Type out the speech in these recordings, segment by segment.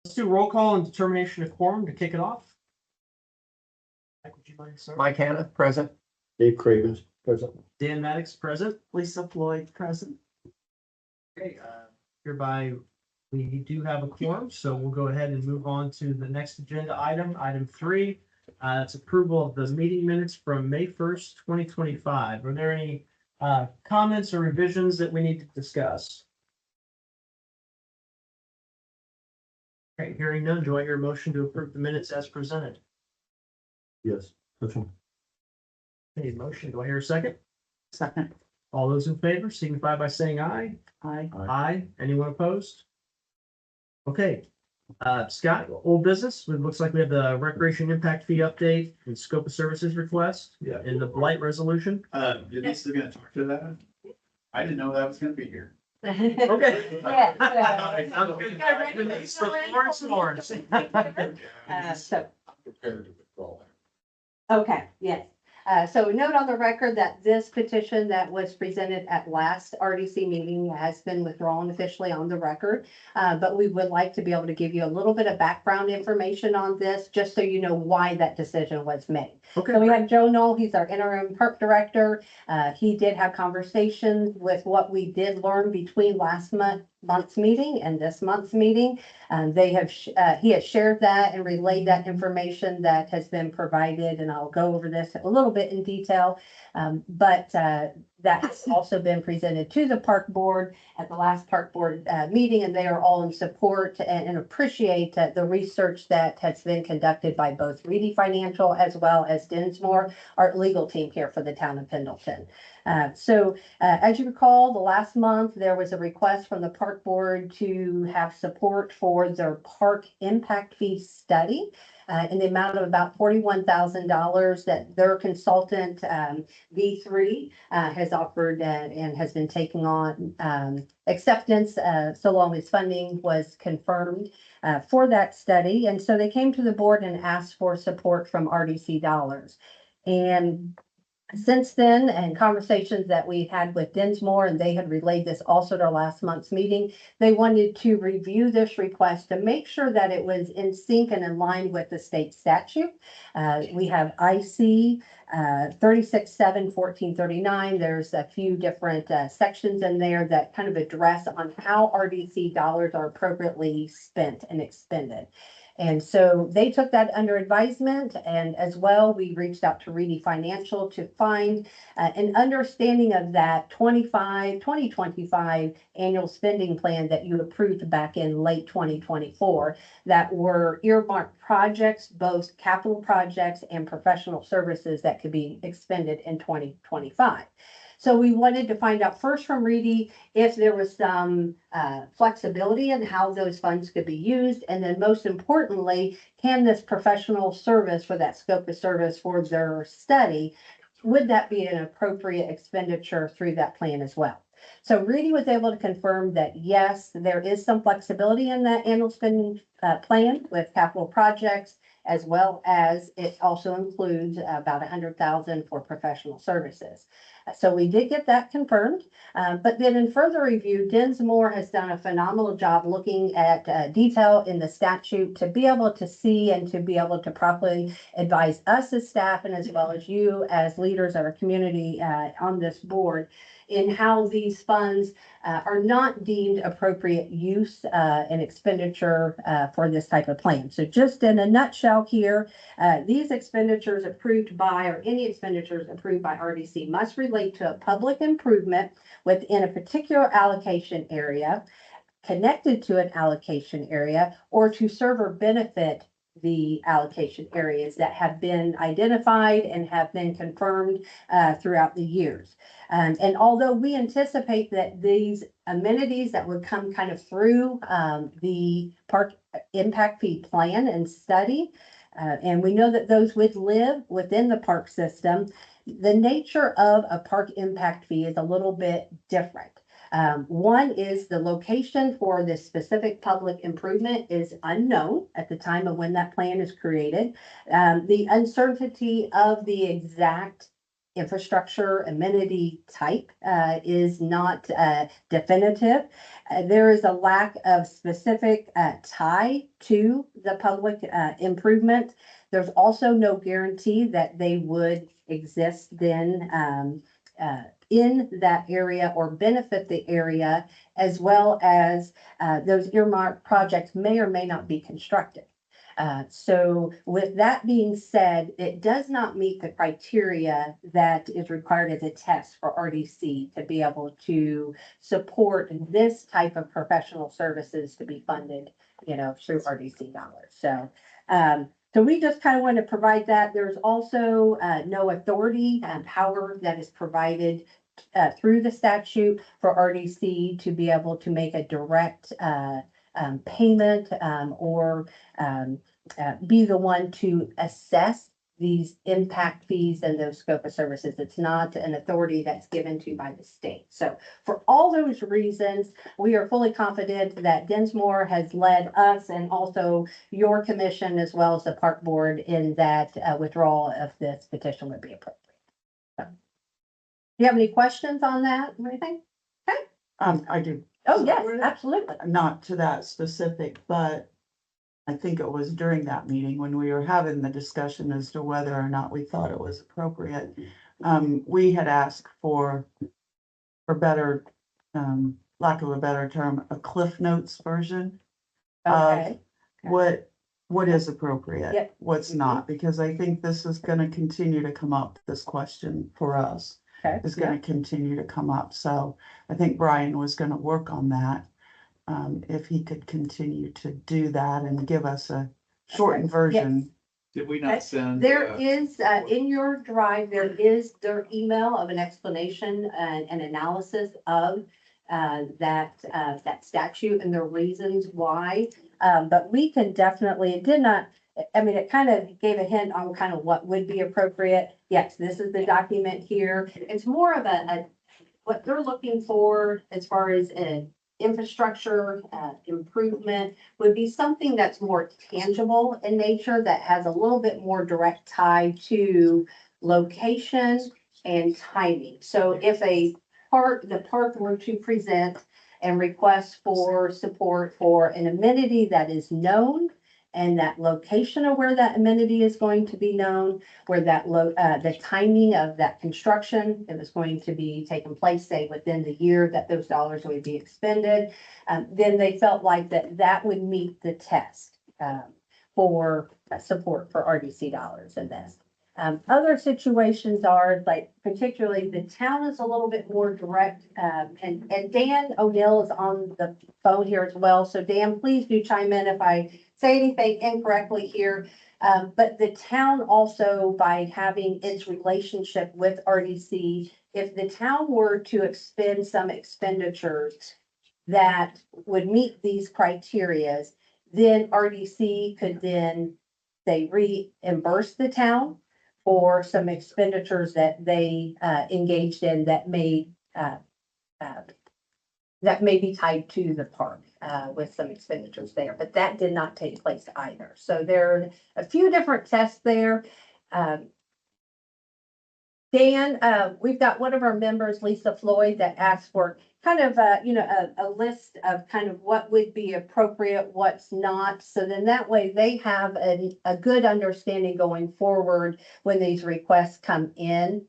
Let's do roll call and determination of quorum to kick it off. Mike, would you mind, sir? Mike Hanna, present. Dave Cravens, present. Dan Maddox, present. Lisa Floyd, present. Okay, hereby we do have a quorum, so we'll go ahead and move on to the next agenda item, item 3. It's approval of the meeting minutes from May 1st, 2025. Are there any comments or revisions that we need to discuss? Okay, hearing none, do I hear a motion to approve the minutes as presented? Yes. Okay, motion, do I hear a second? Second. All those in favor signify by saying aye. Aye. Aye. Anyone opposed? Okay, Scott, old business. It looks like we have the recreation impact fee update and scope of services request Yeah. and the blight resolution. You're still gonna talk to that? I didn't know that was gonna be here. Okay. Yeah. Sounds good. Release for Lawrence. So, I'm prepared to withdraw that. okay, yes. So note on the record that this petition that was presented at last RDC meeting has been withdrawn officially on the record. But we would like to be able to give you a little bit of background information on this, just so you know why that decision was made. Okay. So we have Joe Knoll, he's our interim park director. He did have conversations with what we did learn between last month's meeting and this month's meeting. He has shared that and relayed that information that has been provided, and I'll go over this a little bit in detail. But that has also been presented to the park board at the last park board meeting, and they are all in support and appreciate the research that has been conducted by both Reedy Financial as well as Dinsmore, our legal team here for the town of Pendleton. As you recall, the last month, there was a request from the park board to have support for their park impact fee study in the amount of about $41,000 that their consultant, V3, has offered and has been taking on acceptance so long as funding was confirmed for that study. And so they came to the board and asked for support from RDC dollars. And since then, and conversations that we had with Dinsmore, and they had relayed this also at our last month's meeting, they wanted to review this request to make sure that it was in sync and in line with the state statute. We have IC 36-7-1439. There's a few different sections in there that kind of address on how RDC dollars are appropriately spent and expended. And so they took that under advisement, and as well, we reached out to Reedy Financial to find an understanding of that 2025 annual spending plan that you approved back in late 2024 that were earmarked projects, both capital projects and professional services that could be expended in 2025. So we wanted to find out first from Reedy if there was some flexibility in how those funds could be used. And then most importantly, can this professional service for that scope of service for their study, would that be an appropriate expenditure through that plan as well? So Reedy was able to confirm that yes, there is some flexibility in that annual spending plan with capital projects, as well as it also includes about $100,000 for professional services. So we did get that confirmed, but then in further review, Dinsmore has done a phenomenal job looking at detail in the statute to be able to see and to be able to properly advise us as staff and as well as you as leaders of our community on this board in how these funds are not deemed appropriate use and expenditure for this type of plan. So just in a nutshell here, these expenditures approved by, or any expenditures approved by RDC must relate to a public improvement within a particular allocation area, connected to an allocation area, or to serve or benefit the allocation areas that have been identified and have been confirmed throughout the years. And although we anticipate that these amenities that would come kind of through the park impact fee plan and study, and we know that those would live within the park system, the nature of a park impact fee is a little bit different. One is the location for this specific public improvement is unknown at the time of when that plan is created. The uncertainty of the exact infrastructure amenity type is not definitive. There is a lack of specific tie to the public improvement. There's also no guarantee that they would exist then in that area or benefit the area, as well as those earmarked projects may or may not be constructed. So with that being said, it does not meet the criteria that is required as a test for RDC to be able to support this type of professional services to be funded, through RDC dollars. So we just kind of want to provide that. There's also no authority and power that is provided through the statute for RDC to be able to make a direct payment or be the one to assess these impact fees and those scope of services. It's not an authority that's given to by the state. So for all those reasons, we are fully confident that Dinsmore has led us and also your commission as well as the park board in that withdrawal of this petition would be appropriate. So, do you have any questions on that or anything? I do. Oh, yes, absolutely. Not to that specific, but I think it was during that meeting when we were having the discussion as to whether or not we thought it was appropriate. We had asked for better, lack of a better term, a Cliff Notes version Okay. of what is appropriate, Yep. what's not, because I think this is gonna continue to come up, this question for us Okay. is gonna continue to come up. So I think Brian was gonna work on that. If he could continue to do that and give us a shortened version. Did we Okay. not send? There is, in your drive, there is their email of an explanation and analysis of that statute and the reasons why. But we can definitely, it kind of gave a hint on kind of what would be appropriate. Yes, this is the document here. It's more of what they're looking for as far as an infrastructure improvement would be something that's more tangible in nature, that has a little bit more direct tie to location and timing. So if the park were to present and request for support for an amenity that is known, and that location of where that amenity is going to be known, where the timing of that construction, if it's going to be taking place, say within the year that those dollars would be expended, then they felt like that would meet the test for support for RDC dollars in this. Other situations are like, particularly the town is a little bit more direct, and Dan O'Neill is on the phone here as well. So Dan, please do chime in if I say anything incorrectly here. But the town also, by having its relationship with RDC, if the town were to expend some expenditures that would meet these criterias, then RDC could then, they reimburse the town for some expenditures that they engaged in that may be tied to the park with some expenditures there, but that did not take place either. So there are a few different tests there. Dan, we've got one of our members, Lisa Floyd, that asked for kind of a list of kind of what would be appropriate, what's not. So then that way they have a good understanding going forward when these requests come in.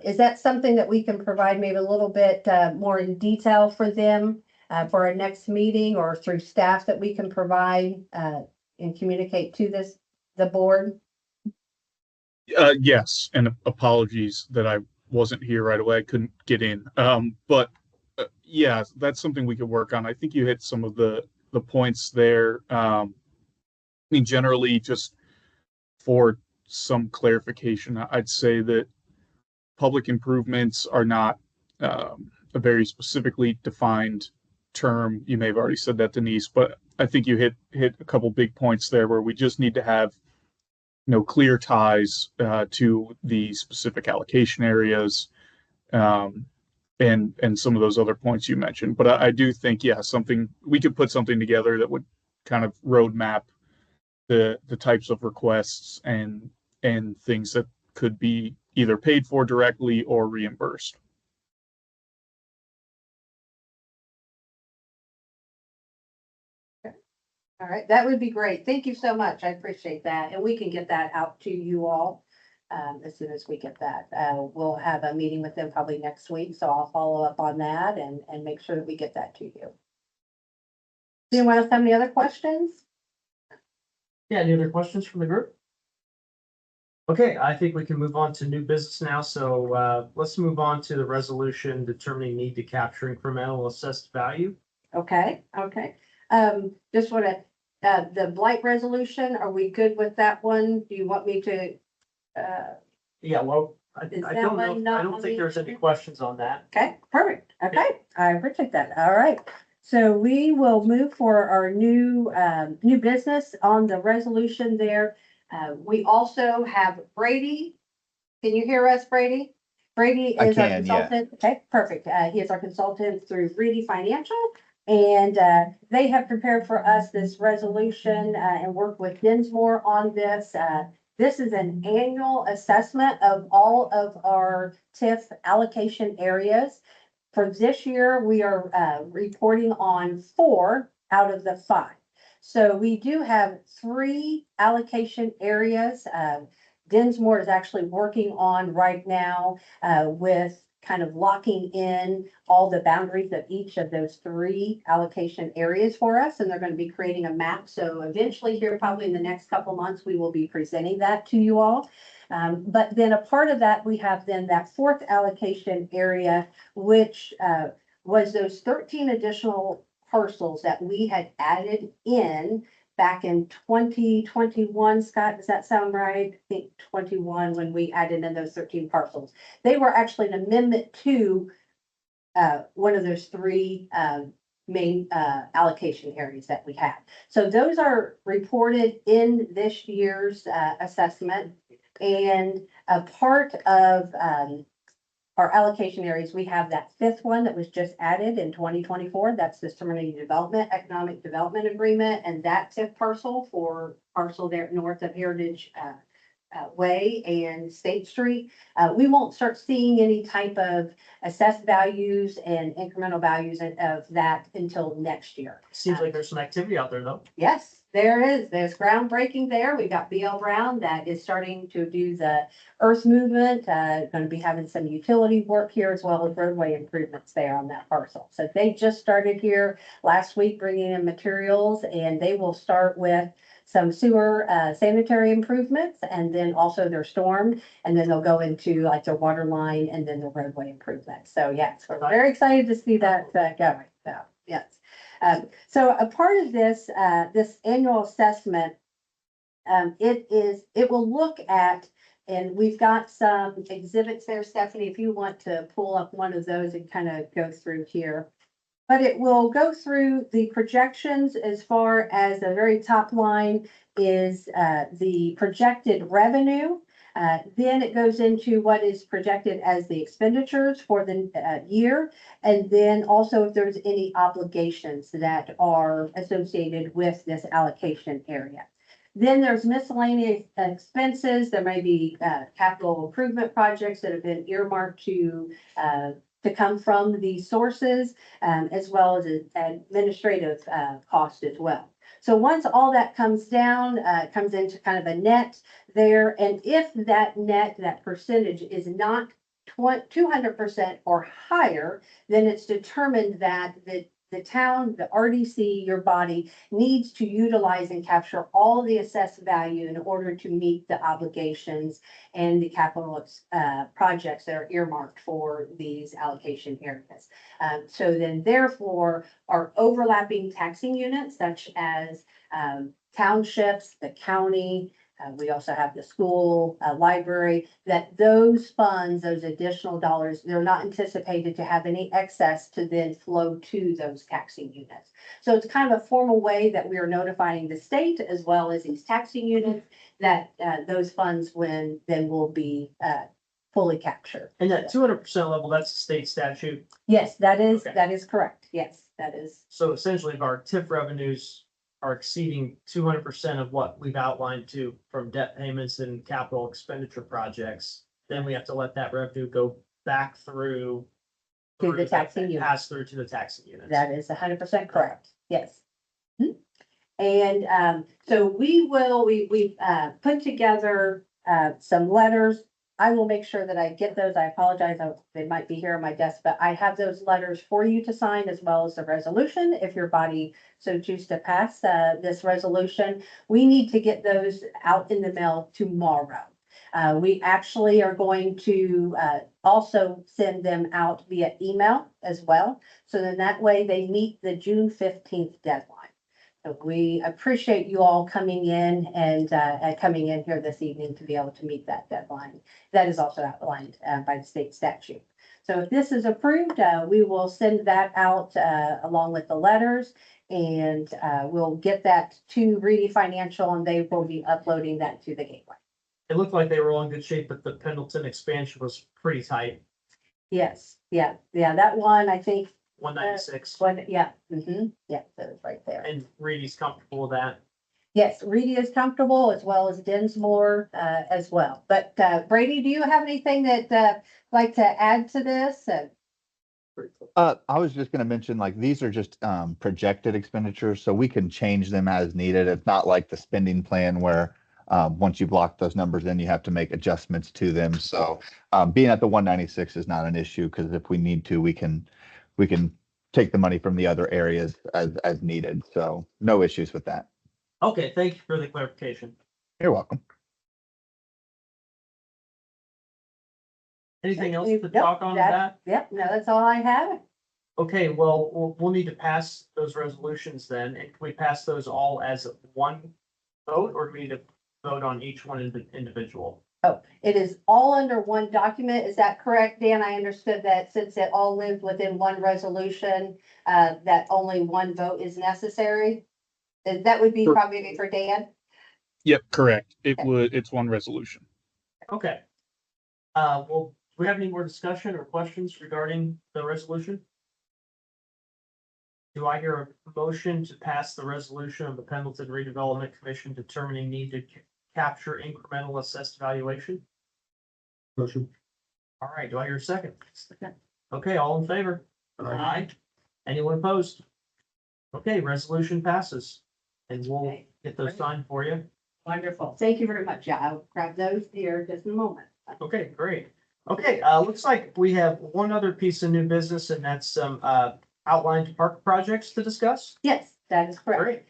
Is that something that we can provide maybe a little bit more in detail for them for our next meeting, or through staff that we can provide and communicate to the board? Yes, and apologies that I wasn't here right away. I couldn't get in. But yeah, that's something we could work on. I think you hit some of the points there. I mean, generally, just for some clarification, I'd say that public improvements are not a very specifically defined term. You may have already said that, Denise, but I think you hit a couple big points there where we just need to have clear ties to the specific allocation areas, and some of those other points you mentioned. But I do think, yeah, we could put something together that would kind of roadmap the types of requests and things that could be either paid for directly or reimbursed. All right, that would be great. Thank you so much. I appreciate that. And we can get that out to you all as soon as we get that. We'll have a meeting with them probably next week, so I'll follow up on that and make sure that we get that to you. Do anyone else have any other questions? Yeah, any other questions from the group? Okay, I think we can move on to new business now. So let's move on to the resolution determining need to capture incremental assessed value. Okay. Just want to, the blight resolution, are we good with that one? Do you want me to, Yeah, well, I Is I that don't one know, not I don't on think the there's any agenda? questions on that. okay, perfect. Okay, I appreciate that. All right. So we will move for our new business on the resolution there. We also have Brady. Can you hear us, Brady? Brady I is our can, yeah. consultant. Okay, perfect. He is our consultant through Reedy Financial. And they have prepared for us this resolution and worked with Dinsmore on this. This is an annual assessment of all of our TIF allocation areas. For this year, we are reporting on 4 out of the 5. So we do have 3 allocation areas. Dinsmore is actually working on right now with kind of locking in all the boundaries of each of those 3 allocation areas for us. And they're going to be creating a map. So eventually here, probably in the next couple months, we will be presenting that to you all. But then a part of that, we have then that 4th allocation area, which was those 13 additional parcels that we had added in back in 2021. Scott, does that sound right? I think 21 when we added in those 13 parcels. They were actually an amendment to one of those 3 main allocation areas that we have. So those are reported in this year's assessment. And a part of our allocation areas, we have that 5th one that was just added in 2024. That's the Redevelopment Economic Development Agreement, and that TIF parcel there north of Heritage Way and State Street. We won't start seeing any type of assessed values and incremental values of that until next year. Seems like there's some activity out there though. Yes, there is. There's groundbreaking there. We got BL Brown that is starting to do the earth movement, going to be having some utility work here as well as roadway improvements there on that parcel. So they just started here last week bringing in materials, and they will start with some sewer sanitary improvements and then also their storm, and then they'll go into like their water line and then the roadway improvements. So yes, we're very excited to see that going. So yes. So a part of this, this annual assessment, it will look at, and we've got some exhibits there, Stephanie, if you want to pull up one of those and kind of go through here. But it will go through the projections as far as the very top line is the projected revenue. Then it goes into what is projected as the expenditures for the year. And then also if there's any obligations that are associated with this allocation area. Then there's miscellaneous expenses. There may be capital improvement projects that have been earmarked to come from these sources, as well as administrative cost as well. So once all that comes down, comes into kind of a net there, and if that net, that percentage is not 200% or higher, then it's determined that the town, the RDC, your body needs to utilize and capture all the assessed value in order to meet the obligations and the capital projects that are earmarked for these allocation areas. So then therefore our overlapping taxing units such as townships, the county, we also have the school, library, that those funds, those additional dollars, they're not anticipated to have any excess to then flow to those taxing units. So it's kind of a formal way that we are notifying the state as well as these taxing units that those funds then will be fully captured. And that 200% level, that's the state statute. Yes, that Okay. is correct. Yes, that is. So essentially if our TIF revenues are exceeding 200% of what we've outlined to from debt payments and capital expenditure projects, then we have to let that revenue go back through. To the taxing unit. Pass through to the taxing units. That is 100% correct, yes. Mhm. And so we've put together some letters. I will make sure that I get those. I apologize, they might be here on my desk, but I have those letters for you to sign as well as the resolution, if your body so choose to pass this resolution. We need to get those out in the mail tomorrow. We actually are going to also send them out via email as well. So then that way they meet the June 15th deadline. So we appreciate you all coming in and coming in here this evening to be able to meet that deadline. That is also outlined by the state statute. So if this is approved, we will send that out along with the letters, and we'll get that to Reedy Financial, and they will be uploading that to the gateway. It looked like they were all in good shape, but the Pendleton expansion was pretty tight, Yes, yeah, that one, I think, 196. yeah, that is right there. And Reedy's comfortable with that. Yes, Reedy is comfortable as well as Dinsmore as well. But Brady, do you have anything that like to add to this? I was just gonna mention, like, these are just projected expenditures, so we can change them as needed. It's not like the spending plan where once you block those numbers in, you have to make adjustments to them. So being at the 196 is not an issue, because if we need to, we can take the money from the other areas as needed. So no issues with that. Okay, thank you for the clarification. You're welcome. Anything else to Nope, talk on that? Yep, no, that's all I have. Okay, well, we'll need to pass those resolutions then. And can we pass those all as one vote, or do we need to vote on each one individual? Oh, it is all under one document. Is that correct, Dan? I understood that since it all lived within one resolution, that only one vote is necessary. That would be probably for Dan. Yep, correct. It's one resolution. Okay. Well, do we have any more discussion or questions regarding the resolution? Do I hear a motion to pass the resolution of the Pendleton Redevelopment Commission determining need to capture incremental assessed valuation? Motion. All right, do I hear a second? Okay, all in favor? Aye. Anyone opposed? Okay, resolution passes, and we'll Okay, get those great. signed for you. Wonderful. Thank you very much. Yeah, I'll grab those here just in a moment. Okay, great. Okay, looks like we have one other piece of new business, and that's some outlined park projects to discuss. Yes, that is correct. Great.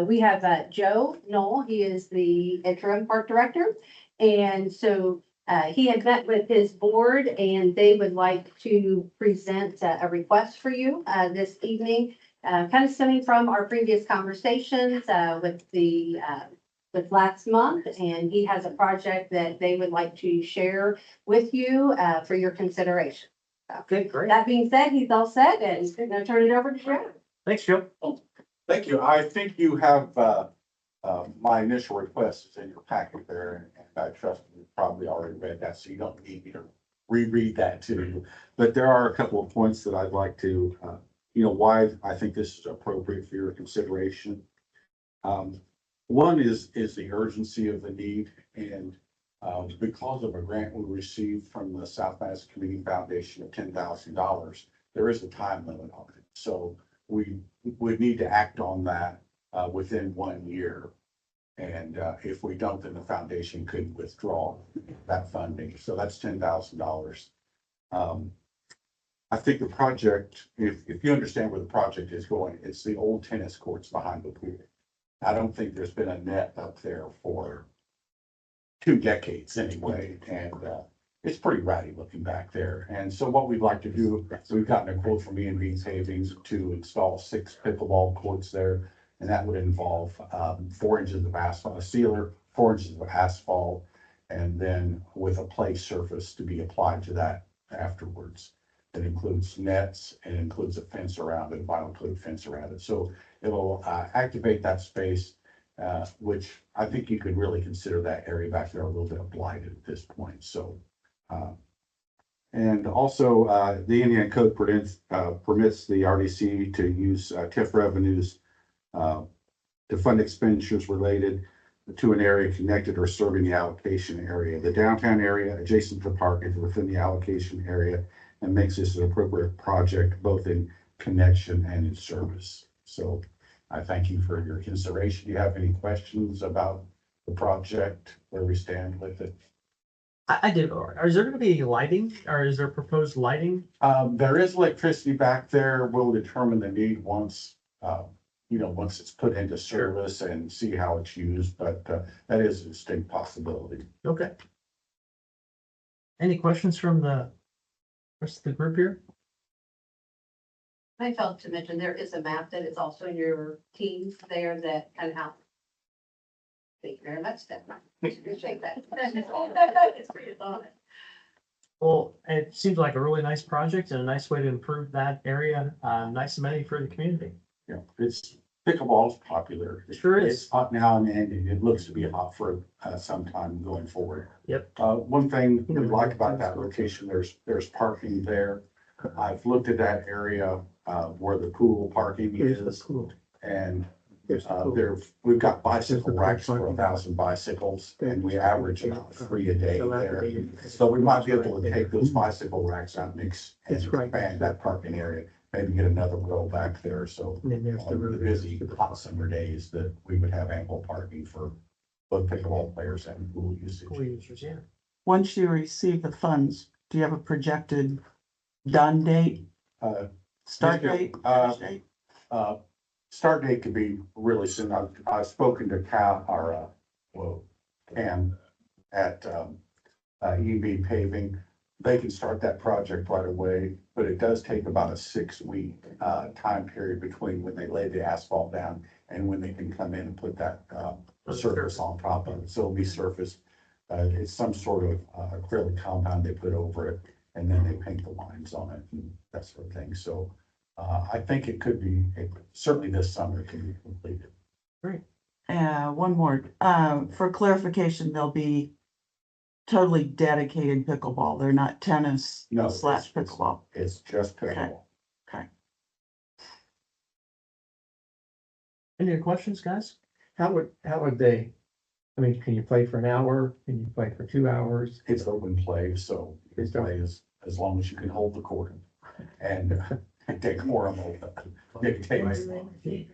We have Joe Knoll. He is the interim park director. And so he had met with his board, and they would like to present a request for you this evening, kind of stemming from our previous conversations with last month. And he has a project that they would like to share with you for your consideration. Okay, great. That being said, he's all set, and I'm going to turn it over to Joe. Thanks, Joe. Thank you. I think you have, my initial request is in your packet there, and I trust you probably already read that, so you don't need me to reread that to you. But there are a couple of points that I'd like to, why I think this is appropriate for your consideration. One is the urgency of the need, and because of a grant we received from the South Madison Community Foundation of $10,000, there is a time limit on it. So we would need to act on that within 1 year. And if we don't, then the foundation could withdraw that funding. So that's $10,000. I think the project, if you understand where the project is going, it's the old tennis courts behind the pool. I don't think there's been a net up there for 2 decades anyway, and it's pretty ratty looking back there. And so what we'd like to do, so we've gotten a quote from E&B Savings to install 6 pickleball courts there, and that would involve 4 inches of asphalt, a sealer, 4 inches of asphalt, and then with a play surface to be applied to that afterwards. It includes nets, and includes a fence around it, a vinyl coated fence around it. So it'll activate that space, which I think you could really consider that area back there a little bit blighted at this point. So, and also the Indiana Code permits the RDC to use TIF revenues to fund expenditures related to an area connected or serving the allocation area. The downtown area adjacent to the park is within the allocation area and makes this an appropriate project both in connection and in service. So I thank you for your consideration. Do you have any questions about the project, where we stand with it? I did. Is there gonna be lighting or is there proposed lighting? There is electricity back there. We'll determine the need once, once it's put into service and see how it's used, but that is a distinct possibility. Okay. Any questions from the rest of the group here? I felt to mention there is a map that is also in your teams there that kind of help. Thank you very much, Steph. Appreciate that. It's pretty on it. Well, it seems like a really nice project and a nice way to improve that area. Nice amenity for the community. Yeah, it's pickleball's popular. It sure is. It's hot now and it looks to be hot for some time going forward. Yep. One thing we like about that location, there's parking there. I've looked at that area where the pool parking is, and we've got bicycle racks for 1,000 bicycles, and we average about 3 a day there. So we might be able to take those bicycle racks out and expand that parking area, maybe get another row back there, so on the busy hot summer days that we would have ample parking for both pickleball players and pool usage. Pool users, yeah. Once you receive the funds, do you have a projected done date, start date, finish date? Start date could be really soon. I've spoken to Cam at EB Paving. They can start that project right away, but it does take about a 6-week time period between when they lay the asphalt down and when they can come in and put that surface on top of it. So it'll be surface. It's some sort of acrylic compound they put over it, and then they paint the lines on it and that sort of thing. So I think it could be, certainly this summer it can be completed. Great. One more, for clarification, they'll be totally dedicated pickleball. They're not tennis No, / pickleball. It's just pickleball. Any other questions, guys? How would they, I mean, can you play for an hour? Can you play for 2 hours? It's open play, so you can play as long as you can hold the court and take more of them. Dictates.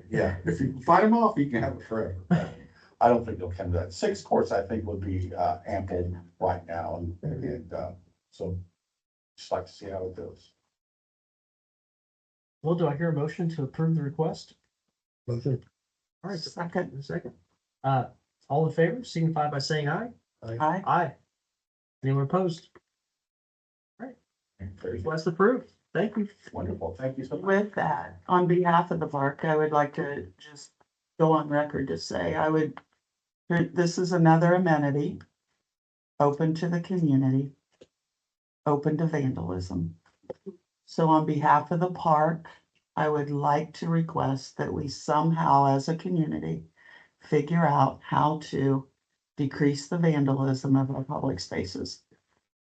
Yeah, if you fight them off, you can have it forever. I don't think they'll come to that. 6 courts, I think, would be ample right now, and so just like to see how it goes. Well, do I hear a motion to approve the request? Motion. All right, Second. a second. All in favor, signify by saying aye. Aye. Aye. Anyone opposed? Very Request approved. Thank you. wonderful. Thank you so much. With that, on behalf of the park, I would like to just go on record to say this is another amenity open to the community, open to vandalism. So on behalf of the park, I would like to request that we somehow as a community figure out how to decrease the vandalism of our public spaces.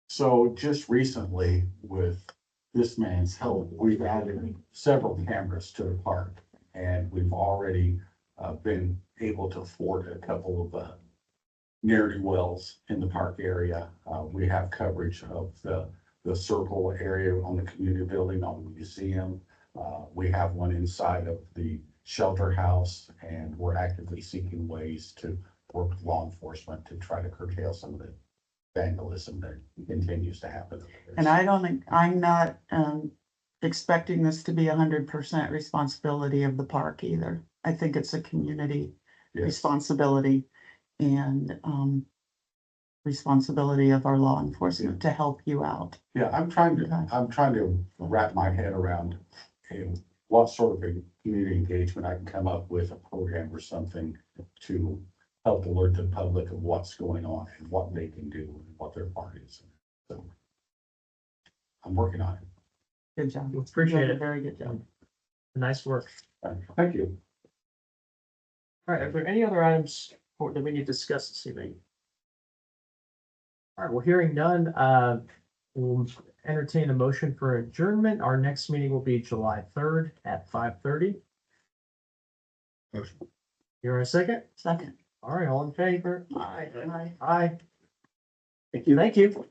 So just recently with this man's help, we've added several cameras to the park, and we've already been able to afford a couple of ne'er wells in the park area. We have coverage of the circle area on the community building, on the museum. We have one inside of the shelter house, and we're actively seeking ways to work with law enforcement to try to curtail some of the vandalism that continues to happen. And I don't think, I'm not expecting this to be 100% responsibility of the park either. I think it's a community Yes. responsibility and responsibility of our law enforcement to help you out. Yeah, I'm trying to wrap my head around what sort of a community engagement I can come up with, a program or something to help alert the public of what's going on and what they can do and what their part is. So I'm working on it. Good job. Appreciate You did a it. Very good job. Nice work. Thank you. All right, are there any other items that we need to discuss this evening? All right, well, hearing none, we'll entertain a motion for adjournment. Our next meeting will be July 3rd at 5:30. Motion. You're a second? Second. All right, all in favor? Aye. Aye. Thank you. Thank you.